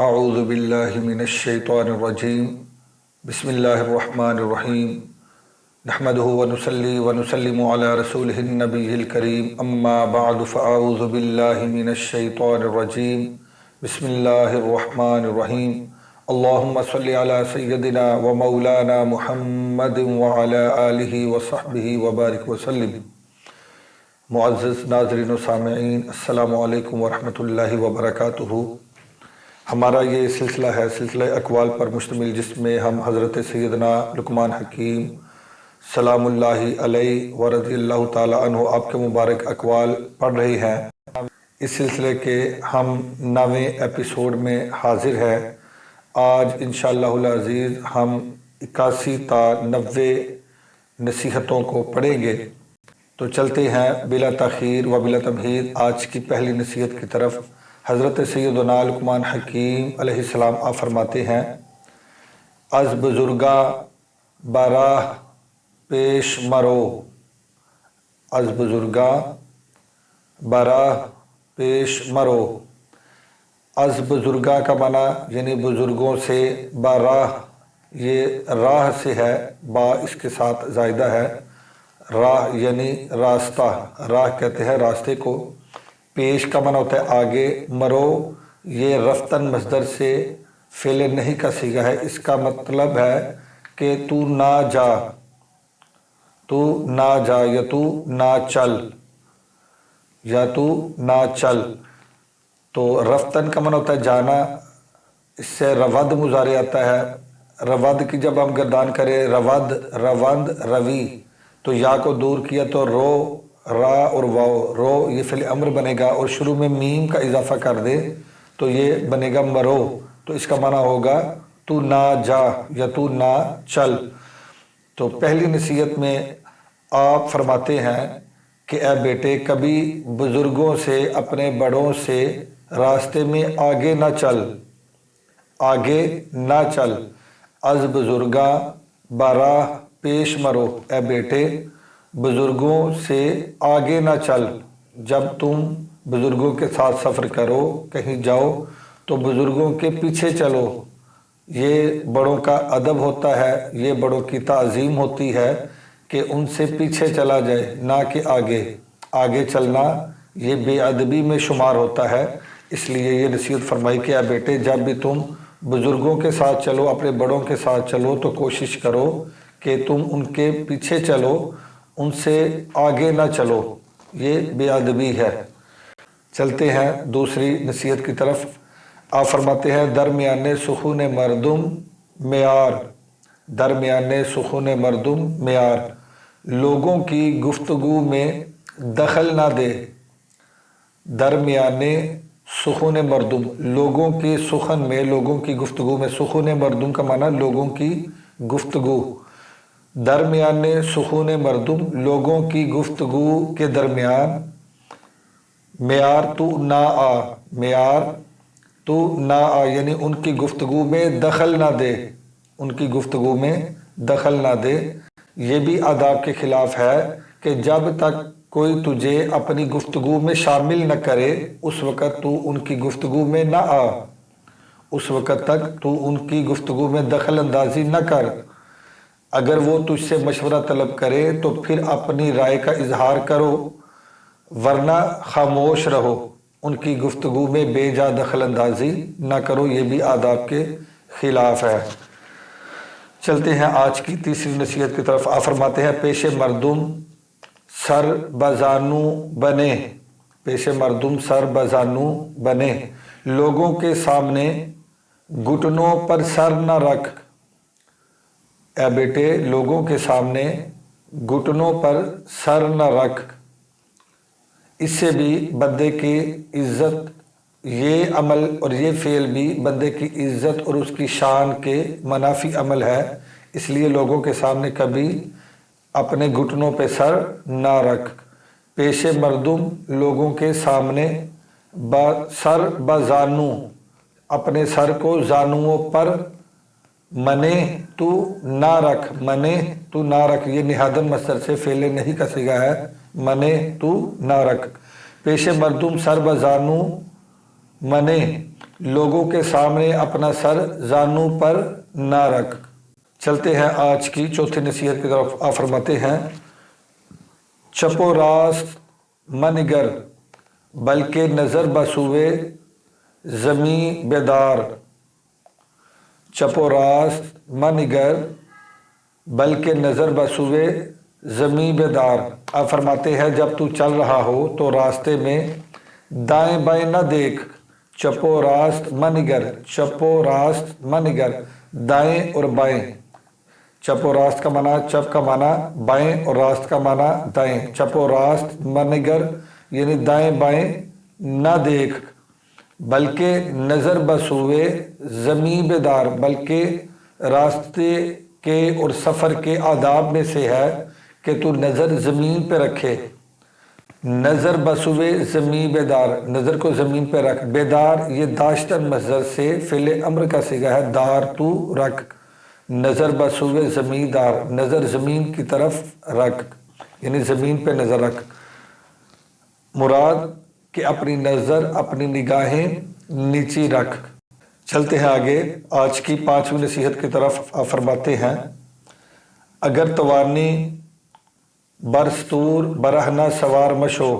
اعوذ باللہ من الشیطان الرجیم بسم اللہ الرحمن الرحیم نحمدہ ونصلی ونسلم علی رسولہ النبی الکریم اما بعد فاعوذ باللہ من الشیطان الرجیم بسم اللہ الرحمن الرحیم اللہم صلی علی سیدنا و مولانا محمد وعلی آلہ وصحبہ وبارک وسلم۔ معزز ناظرین و سامعین، السلام علیکم ورحمۃ اللہ وبرکاتہ۔ ہمارا یہ سلسلہ ہے سلسلہ اقوال پر مشتمل، جس میں ہم حضرت سیدنا لقمان حکیم سلام اللہ علیہ ورضی اللہ تعالی عنہ آپ کے مبارک اقوال پڑھ رہے ہیں۔ اس سلسلے کے ہم 9ویں ایپیسوڈ میں حاضر ہیں۔ آج انشاءاللہ العزیز ہم 81 تا 90 نصیحتوں کو پڑھیں گے۔ تو چلتے ہیں بلا تاخیر و بلا تمہید آج کی پہلی نصیحت کی طرف۔ حضرت سیدنا لقمان حکیم علیہ السلام آپ فرماتے ہیں، از بزرگاں براہ پیش مرو، از بزرگاں براہ پیش مرو۔ از بزرگاں کا معنی یعنی بزرگوں سے، براہ یہ راہ سے ہے، با اس کے ساتھ زائدہ ہے، راہ یعنی راستہ، راہ کہتے ہیں راستے کو۔ پیش کا معنی ہوتا ہے آگے، مرو یہ رفتن مصدر سے فعل نہیں کا صیغہ ہے۔ اس کا مطلب ہے کہ تو نہ جا، تو نہ جا یا تو نہ چل، یا تو نہ چل۔ تو رفتن کا معنی ہوتا ہے جانا، اس سے رود مضارع آتا ہے۔ رود کی جب ہم گردان کریں، رود، روند، روی، تو یا کو دور کیا تو رو، را اور واو، رو یہ فعل امر بنے گا، اور شروع میں میم کا اضافہ کر دے تو یہ بنے گا مرو۔ تو اس کا معنی ہوگا تو نہ جا یا تو نہ چل۔ تو پہلی نصیحت میں آپ فرماتے ہیں کہ اے بیٹے، کبھی بزرگوں سے، اپنے بڑوں سے راستے میں آگے نہ چل، آگے نہ چل۔ از بزرگاں براہ پیش مرو، اے بیٹے بزرگوں سے آگے نہ چل۔ جب تم بزرگوں کے ساتھ سفر کرو، کہیں جاؤ، تو بزرگوں کے پیچھے چلو۔ یہ بڑوں کا ادب ہوتا ہے، یہ بڑوں کی تعظیم ہوتی ہے کہ ان سے پیچھے چلا جائے، نہ کہ آگے۔ آگے چلنا یہ بے ادبی میں شمار ہوتا ہے۔ اس لیے یہ نصیحت فرمائی کہ اے بیٹے، جب بھی تم بزرگوں کے ساتھ چلو، اپنے بڑوں کے ساتھ چلو، تو کوشش کرو کہ تم ان کے پیچھے چلو، ان سے آگے نہ چلو، یہ بے ادبی ہے۔ چلتے ہیں دوسری نصیحت کی طرف۔ آپ فرماتے ہیں، درمیان سخن مردم معیار، درمیان سخن مردم معیار، لوگوں کی گفتگو میں دخل نہ دے۔ درمیان سخن مردم، لوگوں کی سخن میں، لوگوں کی گفتگو میں، سخن مردم کا معنی لوگوں کی گفتگو۔ درمیان سخن مردم، لوگوں کی گفتگو کے درمیان، معیار تو نہ آ، معیار تو نہ آ یعنی ان کی گفتگو میں دخل نہ دے، ان کی گفتگو میں دخل نہ دے۔ یہ بھی آداب کے خلاف ہے کہ جب تک کوئی تجھے اپنی گفتگو میں شامل نہ کرے، اس وقت تو ان کی گفتگو میں نہ آ، اس وقت تک تو ان کی گفتگو میں دخل اندازی نہ کر۔ اگر وہ تجھ سے مشورہ طلب کرے تو پھر اپنی رائے کا اظہار کرو، ورنہ خاموش رہو، ان کی گفتگو میں بے جا دخل اندازی نہ کرو۔ یہ بھی آداب کے خلاف ہے۔ چلتے ہیں آج کی تیسری نصیحت کی طرف۔ آپ فرماتے ہیں، پیش مردم سر بزانو بنے، پیش مردم سر بزانو بنے، لوگوں کے سامنے گھٹنوں پر سر نہ رکھ۔ اے بیٹے لوگوں کے سامنے گھٹنوں پر سر نہ رکھ۔ اس سے بھی بندے کی عزت، یہ عمل اور یہ فعل بھی بندے کی عزت اور اس کی شان کے منافی عمل ہے۔ اس لیے لوگوں کے سامنے کبھی اپنے گھٹنوں پہ سر نہ رکھ۔ پیش مردم لوگوں کے سامنے، سر بزانو اپنے سر کو زانوؤں پر، منے تو نہ رکھ، منے تو نہ رکھ یہ نہادن مصدر سے فعل نہیں کا صیغہ ہے، منے تو نہ رکھ۔ پیش مردم سر بزانو منے لوگوں کے سامنے اپنا سر زانوں پر نہ رکھ۔ چلتے ہیں آج کی چوتھی نصیحت کی طرف۔ آپ فرماتے ہیں چپ و راست مہ نگر بلکہ نظر بسوئے زمیں بیدار۔ چپ و راست مہ نگر بلکہ نظر بسوئے زمیں بیدار۔ آپ فرماتے ہیں جب تو چل رہا ہو تو راستے میں دائیں بائیں نہ دیکھ۔ چپ و راست مہ نگر، چپ و راست مہ نگر، دائیں اور بائیں۔ چپ و راست کا معنی چپ کا معنی بائیں اور راست کا معنی دائیں۔ چپ و راست مہ نگر یعنی دائیں بائیں نہ دیکھ، بلکہ نظر بسوئے زمیں بیدار، بلکہ راستے کے اور سفر کے آداب میں سے ہے کہ تو نظر زمین پہ رکھے۔ نظر بسوئے زمیں بیدار، نظر کو زمین پہ رکھ۔ بیدار یہ داشتن مصدر سے فعل امر کا صیغہ ہے، دار تو رکھ۔ نظر بسوئے زمیں دار، نظر زمین کی طرف رکھ یعنی زمین پہ نظر رکھ۔ مراد کہ اپنی نظر اپنی نگاہیں نیچی رکھ۔ چلتے ہیں آگے آج کی پانچویں نصیحت کی طرف۔ آپ فرماتے ہیں اگر توانی برستور برہنہ سوار مشو،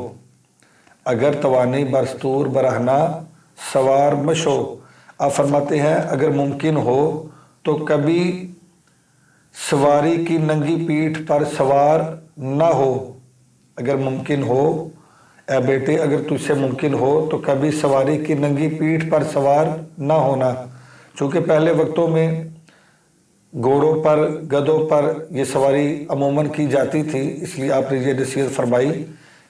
اگر توانی برستور برہنہ سوار مشو۔ آپ فرماتے ہیں اگر ممکن ہو تو کبھی سواری کی ننگی پیٹھ پر سوار نہ ہو۔ اگر ممکن ہو اے بیٹے، اگر تجھ سے ممکن ہو تو کبھی سواری کی ننگی پیٹھ پر سوار نہ ہونا۔ چونکہ پہلے وقتوں میں گھوڑوں پر گدھوں پر یہ سواری عموماً کی جاتی تھی، اس لیے آپ نے یہ نصیحت فرمائی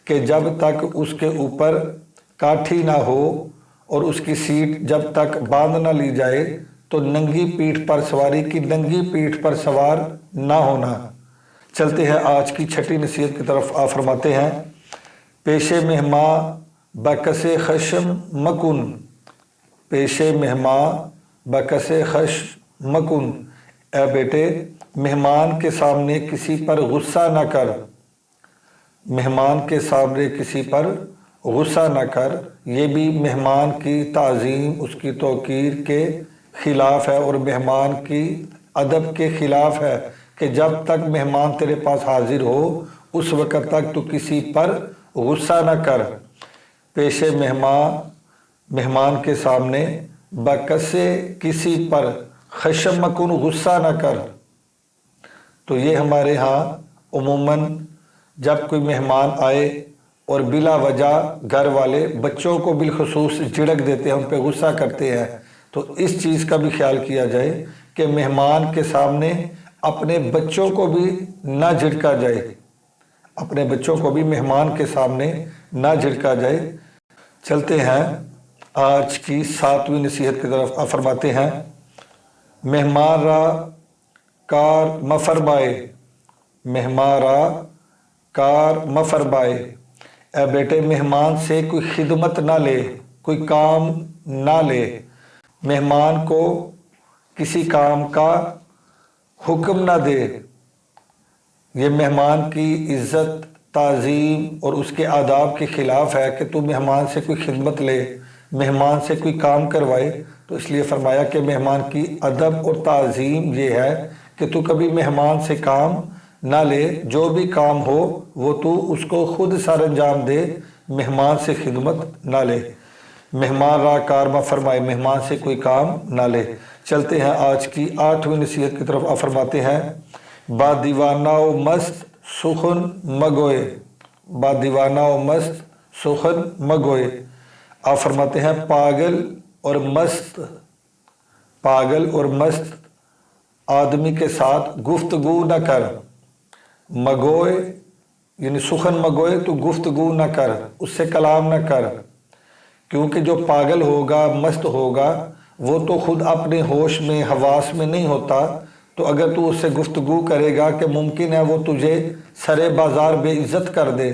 کہ جب تک اس کے اوپر کاٹھی نہ ہو اور اس کی سیٹ جب تک باندھ نہ لی جائے تو ننگی پیٹھ پر سواری کی ننگی پیٹھ پر سوار نہ ہونا۔ چلتے ہیں آج کی چھٹی نصیحت کی طرف۔ آپ فرماتے ہیں پیش مہماں بکس خشم مکن، پیش مہماں بکس خشم مکن۔ اے بیٹے مہمان کے سامنے کسی پر غصہ نہ کر، مہمان کے سامنے کسی پر غصہ نہ کر۔ یہ بھی مہمان کی تعظیم اس کی توقیر کے خلاف ہے اور مہمان کی ادب کے خلاف ہے کہ جب تک مہمان تیرے پاس حاضر ہو اس وقت تک تو کسی پر غصہ نہ کر۔ پیش مہمان کے سامنے بکسے کسی پر خشم مکن غصہ نہ کر۔ تو یہ ہمارے ہاں عموماً جب کوئی مہمان آئے اور بلا وجہ گھر والے بچوں کو بالخصوص جھڑک دیتے ہیں، ان پہ غصہ کرتے ہیں، تو اس چیز کا بھی خیال کیا جائے کہ مہمان کے سامنے اپنے بچوں کو بھی نہ جھڑکا جائے، اپنے بچوں کو بھی مہمان کے سامنے نہ جھڑکا جائے۔ چلتے ہیں آج کی ساتویں نصیحت کی طرف۔ آپ فرماتے ہیں مہمان را کار مفرمائے، مہمان را کار مفرمائے۔ اے بیٹے مہمان سے کوئی خدمت نہ لے، کوئی کام نہ لے، مہمان کو کسی کام کا حکم نہ دے۔ یہ مہمان کی عزت تعظیم اور اس کے آداب کے خلاف ہے کہ تو مہمان سے کوئی خدمت لے، مہمان سے کوئی کام کروائے۔ تو اس لیے فرمایا کہ مہمان کی ادب اور تعظیم یہ ہے کہ تو کبھی مہمان سے کام نہ لے، جو بھی کام ہو وہ تو اس کو خود سر انجام دے، مہمان سے خدمت نہ لے۔ مہمان را کار مہ فرمائے، مہمان سے کوئی کام نہ لے۔ چلتے ہیں آج کی آٹھویں نصیحت کی طرف۔ آپ فرماتے ہیں با دیوانہ و مست سخن مگوئے، با دیوانہ و مست سخن مگوئے۔ آپ فرماتے ہیں پاگل اور مست آدمی کے ساتھ گفتگو نہ کر۔ مگوئے یعنی سخن مگوئے تو گفتگو نہ کر، اس سے کلام نہ کر، کیونکہ جو پاگل ہوگا مست ہوگا وہ تو خود اپنے ہوش میں حواس میں نہیں ہوتا، تو اگر تو اس سے گفتگو کرے گا کہ ممکن ہے وہ تجھے سرے بازار بے عزت کر دے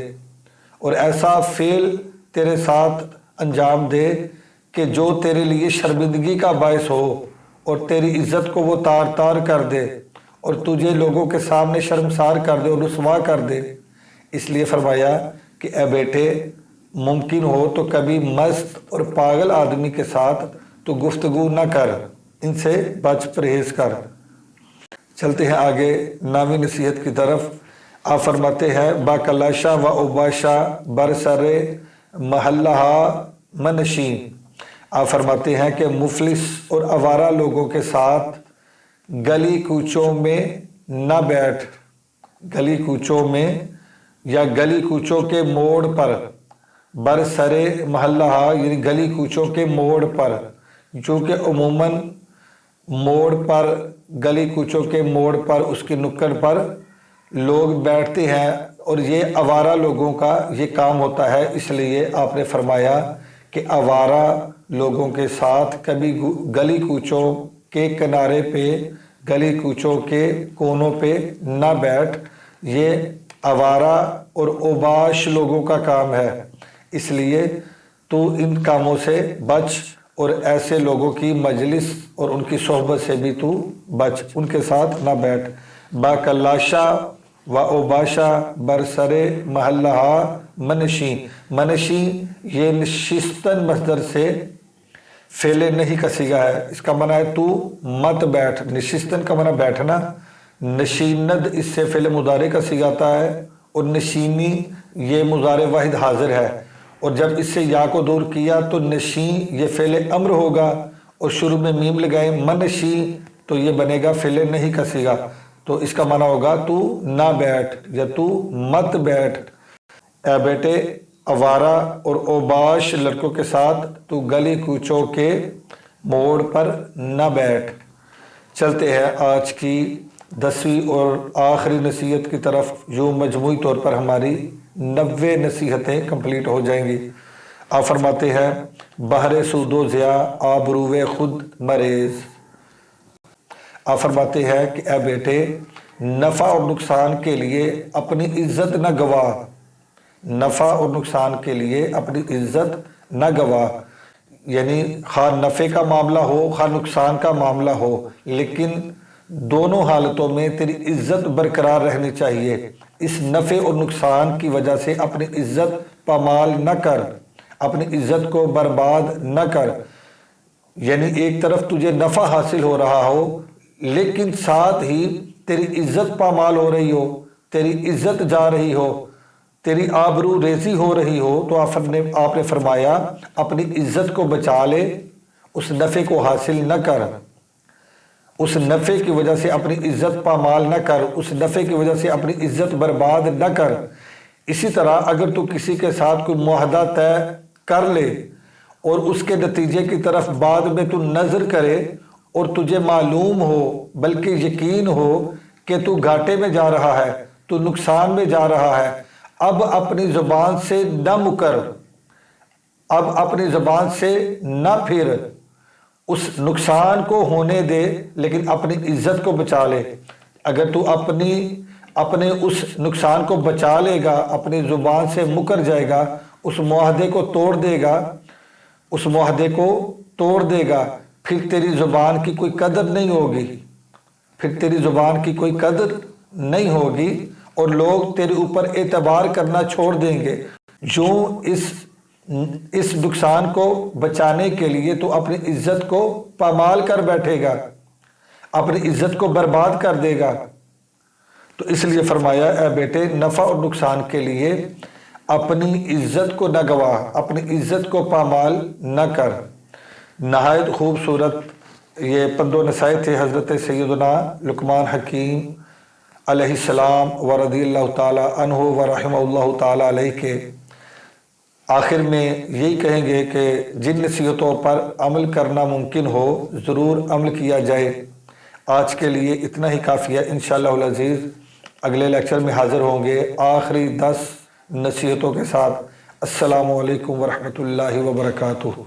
اور ایسا فعل تیرے ساتھ انجام دے کہ جو تیرے لیے شرمندگی کا باعث ہو اور تیری عزت کو وہ تار تار کر دے اور تجھے لوگوں کے سامنے شرمسار کر دے اور رسوا کر دے۔ اس لیے فرمایا کہ اے بیٹے ممکن ہو تو کبھی مست اور پاگل آدمی کے ساتھ تو گفتگو نہ کر، ان سے بچ پرہیز کر۔ چلتے ہیں آگے نامی نصیحت کی طرف۔ آپ فرماتے ہیں باکلاشا و اوباشا برسر محلہ منشین۔ آپ فرماتے ہیں کہ مفلس اور آوارہ لوگوں کے ساتھ گلی کوچوں میں نہ بیٹھ، گلی کوچوں میں یا گلی کوچوں کے موڑ پر، برسر محلہ یعنی گلی کوچوں کے موڑ پر، چونکہ عموماً موڑ پر، گلی کوچوں کے موڑ پر، اس کی نکڑ پر لوگ بیٹھتے ہیں اور یہ آوارہ لوگوں کا یہ کام ہوتا ہے۔ اس لیے آپ نے فرمایا کہ آوارہ لوگوں کے ساتھ کبھی گلی کوچوں کے کنارے پہ، گلی کوچوں کے کونوں پہ نہ بیٹھ، یہ آوارہ اور اوباش لوگوں کا کام ہے، اس لیے تو ان کاموں سے بچ اور ایسے لوگوں کی مجلس اور ان کی صحبت سے بھی تو بچ، ان کے ساتھ نہ بیٹھ۔ باکلاشا و اوباشا برسر محلہ منشین، منشین یہ نشستن مصدر سے فعل نہیں کا صیغہ ہے، اس کا معنی ہے تو مت بیٹھ۔ نشستن کا معنی بیٹھنا، نشیند اس سے فعل مضارع کا صیغہ آتا ہے، اور نشینی یہ مضارع واحد حاضر ہے، اور جب اس سے یا کو دور کیا تو نشین یہ فعل امر ہوگا، اور شروع میں میم لگائیں منشین تو یہ بنے گا فعل نہیں کا صیغہ، تو اس کا معنی ہوگا تو نہ بیٹھ یا تو مت بیٹھ، اے بیٹے آوارہ اور اوباش لڑکوں کے ساتھ تو گلی کوچوں کے موڑ پر نہ بیٹھ۔ چلتے ہیں آج کی 10ویں اور آخری نصیحت کی طرف، جو مجموعی طور پر ہماری 90 نصیحتیں کمپلیٹ ہو جائیں گی۔ آپ فرماتے ہیں بہر سود و ضیاء آبروئے خود مریض۔ آپ فرماتے ہیں کہ اے بیٹے نفع اور نقصان کے لیے اپنی عزت نہ گوا، نفع اور نقصان کے لیے اپنی عزت نہ گوا، یعنی خواہ نفع کا معاملہ ہو خواہ نقصان کا معاملہ ہو، لیکن دونوں حالتوں میں تیری عزت برقرار رہنی چاہیے۔ اس نفع اور نقصان کی وجہ سے اپنی عزت پامال نہ کر، اپنی عزت کو برباد نہ کر، یعنی ایک طرف تجھے نفع حاصل ہو رہا ہو لیکن ساتھ ہی تیری عزت پامال ہو رہی ہو، تیری عزت جا رہی ہو، تیری آبرو ریزی ہو رہی ہو، تو آپ نے فرمایا اپنی عزت کو بچا لے، اس نفع کو حاصل نہ کر، اس نفع کی وجہ سے اپنی عزت پامال نہ کر، اس نفع کی وجہ سے اپنی عزت برباد نہ کر۔ اسی طرح اگر تو کسی کے ساتھ کوئی معاہدہ طے کر لے اور اس کے نتیجے کی طرف بعد میں تو نظر کرے اور تجھے معلوم ہو بلکہ یقین ہو کہ تو گھاٹے میں جا رہا ہے، تو نقصان میں جا رہا ہے، اب اپنی زبان سے نہ مکر، اب اپنی زبان سے نہ پھر، اس نقصان کو ہونے دے لیکن اپنی عزت کو بچا لے۔ اگر تو اپنے اس نقصان کو بچا لے گا، اپنی زبان سے مکر جائے گا، اس معاہدے کو توڑ دے گا، اس معاہدے کو توڑ دے گا، پھر تیری زبان کی کوئی قدر نہیں ہوگی، پھر تیری زبان کی کوئی قدر نہیں ہوگی اور لوگ تیرے اوپر اعتبار کرنا چھوڑ دیں گے۔ جو اس نقصان کو بچانے کے لیے تو اپنی عزت کو پامال کر بیٹھے گا، اپنی عزت کو برباد کر دے گا، تو اس لیے فرمایا اے بیٹے نفع اور نقصان کے لیے اپنی عزت کو نہ گوا، اپنی عزت کو پامال نہ کر۔ نہایت خوبصورت یہ 15 نصائح تھے حضرت سیدنا لقمان حکیم علیہ السلام و رضی اللہ تعالیٰ عنہ و رحمہ اللہ تعالیٰ علیہ کے۔ آخر میں یہی کہیں گے کہ جن نصیحتوں پر عمل کرنا ممکن ہو ضرور عمل کیا جائے۔ آج کے لیے اتنا ہی کافی ہے، انشاءاللہ العزیز اگلے لیکچر میں حاضر ہوں گے آخری 10 نصیحتوں کے ساتھ۔ السلام علیکم ورحمۃ اللہ وبرکاتہ۔